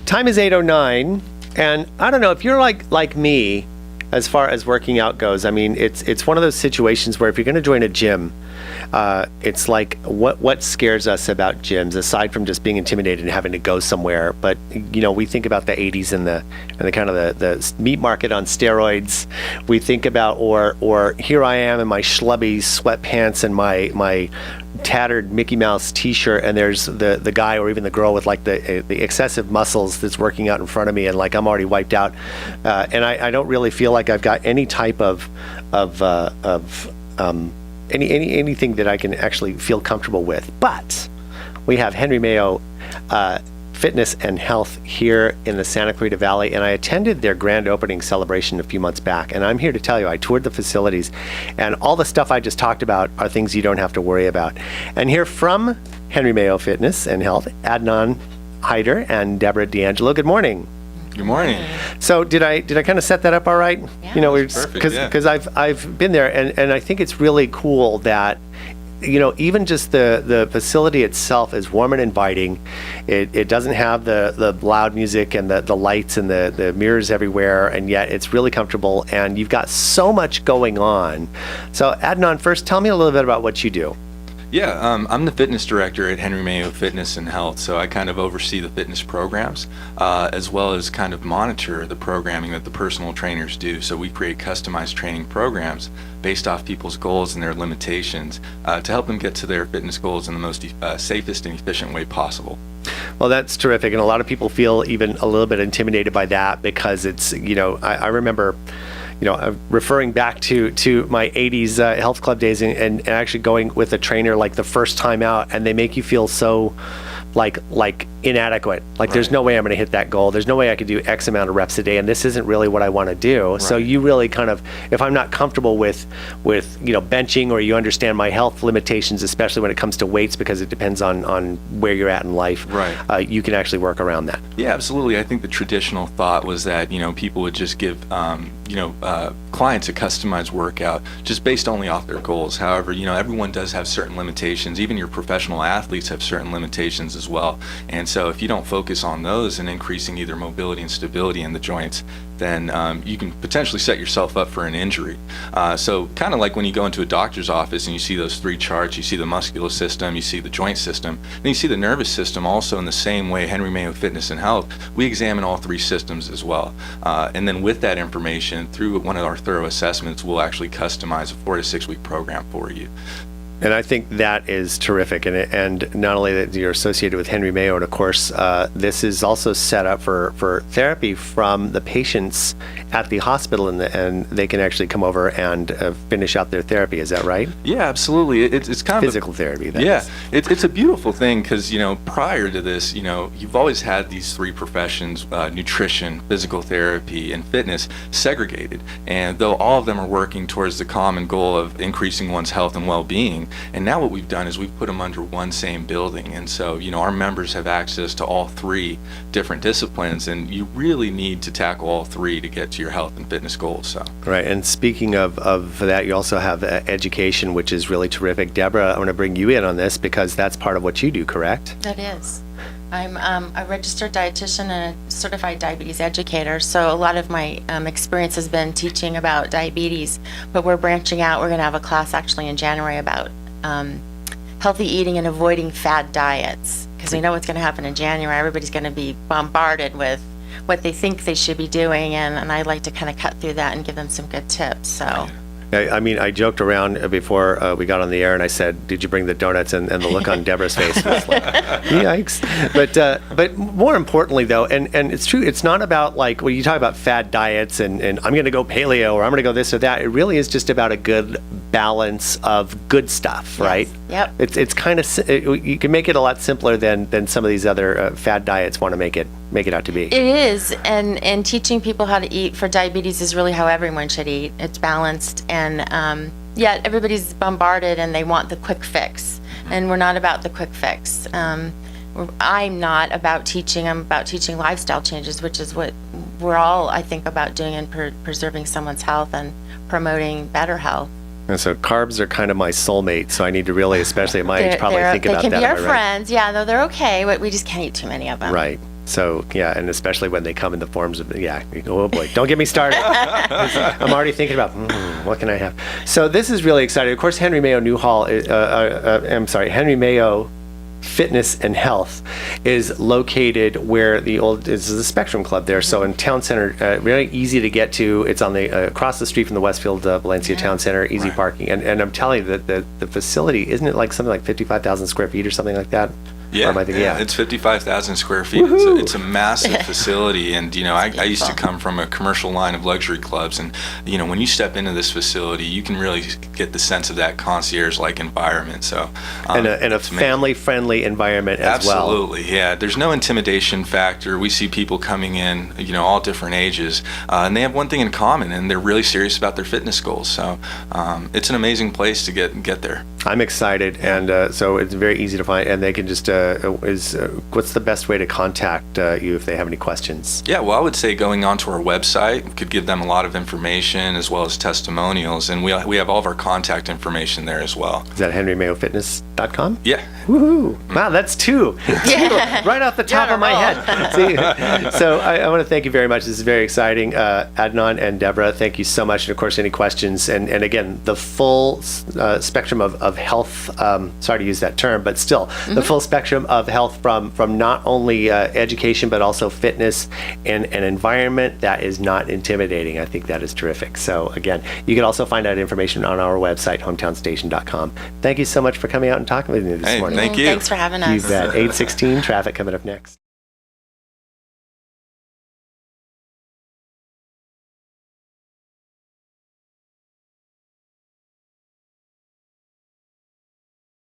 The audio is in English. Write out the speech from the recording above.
Time is 8:09, and I don't know if you're like me as far as working out goes. I mean, it's one of those situations where if you're going to join a gym, it's like what scares us about gyms aside from just being intimidated and having to go somewhere. But we think about the 80s and the kind of the meat market on steroids. We think about or here I am in my schlubby sweatpants and my tattered Mickey Mouse T-shirt, and there's the guy or even the girl with like the excessive muscles that's working out in front of me, and like I'm already wiped out, and I don't really feel like I've got any type of anything that I can actually feel comfortable with. But we have Henry Mayo Fitness and Health here in the Santa Clarita Valley, and I attended their grand opening celebration a few months back, and I'm here to tell you I toured the facilities, and all the stuff I just talked about are things you don't have to worry about. And here from Henry Mayo Fitness and Health, Adnan, Hyder, and Debra D'Angelo. Good morning. Good morning. So did I kind of set that up all right? Yeah. Because I've been there, and I think it's really cool that even just the facility itself is warm and inviting. It doesn't have the loud music and the lights and the mirrors everywhere, and yet it's really comfortable, and you've got so much going on. So Adnan, first tell me a little bit about what you do. Yeah, I'm the fitness director at Henry Mayo Fitness and Health, so I kind of oversee the fitness programs as well as kind of monitor the programming that the personal trainers do. So we create customized training programs based off people's goals and their limitations to help them get to their fitness goals in the most safest and efficient way possible. Well, that's terrific, and a lot of people feel even a little bit intimidated by that because it's, I remember referring back to my 80s health club days and actually going with a trainer like the first time out, and they make you feel so like inadequate. Like, there's no way I'm going to hit that goal. There's no way I could do X amount of reps a day, and this isn't really what I want to do. Right. So you really kind of, if I'm not comfortable with benching, or you understand my health limitations, especially when it comes to weights, because it depends on where you're at in life, right. You can actually work around that. Yeah, absolutely. I think the traditional thought was that people would just give clients a customized workout just based only off their goals. However, everyone does have certain limitations. Even your professional athletes have certain limitations as well. And so if you don't focus on those and increasing either mobility and stability in the joints, then you can potentially set yourself up for an injury. So kind of like when you go into a doctor's office and you see those three charts, you see the muscular system, you see the joint system, then you see the nervous system also in the same way. Henry Mayo Fitness and Health, we examine all three systems as well. And then with that information, through one of our thorough assessments, we'll actually customize a 4 to 6 week program for you. And I think that is terrific, and not only that you're associated with Henry Mayo, and of course this is also set up for therapy from the patients at the hospital, and they can actually come over and finish out their therapy. Is that right? Yeah, absolutely. It's kind of physical therapy. It's a beautiful thing because prior to this, you've always had these three professions: nutrition, physical therapy, and fitness segregated. And though all of them are working towards the common goal of increasing one's health and well-being. And now what we've done is we've put them under one same building, and so our members have access to all three different disciplines, and you really need to tackle all three to get to your health and fitness goals. So right. And speaking of that, you also have education, which is really terrific. Debra, I want to bring you in on this because that's part of what you do, correct? That is. I'm a registered dietitian and a certified diabetes educator, so a lot of my experience has been teaching about diabetes, but we're branching out. We're going to have a class actually in January about healthy eating and avoiding fad diets, because we know what's going to happen in January. Everybody's going to be bombarded with what they think they should be doing, and I like to kind of cut through that and give them some good tips. So. I mean, I joked around before we got on the air, and I said, "Did you bring the donuts?" And the look on Debra's face was like, "Yikes!" But more importantly, though, and it's true, it's not about like when you talk about fad diets and I'm going to go paleo or I'm going to go this or that. It really is just about a good balance of good stuff, right? Yep. It's kind of you can make it a lot simpler than some of these other fad diets want to make it out to be. It is, and teaching people how to eat for diabetes is really how everyone should eat. It's balanced, and yet everybody's bombarded and they want the quick fix, and we're not about the quick fix. I'm not about teaching. I'm about teaching lifestyle changes, which is what we're all, I think, about doing in preserving someone's health and promoting better health. And so carbs are kind of my soulmate, so I need to really, especially at my age, probably think about that. They can be our friends, yeah, though they're okay, but we just can't eat too many of them. Right. So, yeah, and especially when they come in the forms of, oh boy, don't get me started. I'm already thinking about, what can I have? So this is really exciting. Of course, Henry Mayo Henry Mayo Fitness and Health is located where is the Spectrum Club there. So in Town Center, very easy to get to. It's on the across the street from the Westfield Valencia Town Center, easy parking. And I'm telling you that the facility, isn't it like something like 55,000 square feet or something like that? Yeah, Or am I thinking, it's 55,000 square feet. It's a massive facility, and I used to come from a commercial line of luxury clubs, and when you step into this facility, you can really get the sense of that concierge-like environment. So, and a family-friendly environment as well. Absolutely, yeah. There's no intimidation factor. We see people coming in, all different ages, and they have one thing in common, and they're really serious about their fitness goals. So, it's an amazing place to get there. I'm excited, and so it's very easy to find, and they can just what's the best way to contact you if they have any questions? Yeah, well, I would say going onto our website could give them a lot of information as well as testimonials, and we have all of our contact information there as well. Is that henrymayofitness.com? Yeah. Woohoo! Wow, that's two right off the top of my head. See, so I want to thank you very much. This is very exciting. Adnan and Debra, thank you so much. And of course, any questions, and again, the full spectrum of health, sorry to use that term, but still, the full spectrum of health from not only education, but also fitness and an environment that is not intimidating. I think that is terrific. So again, you can also find out information on our website, hometownstation.com. Thank you so much for coming out and talking with me this morning. Thank you. Thanks for having us. You bet. 8:16 traffic coming up next.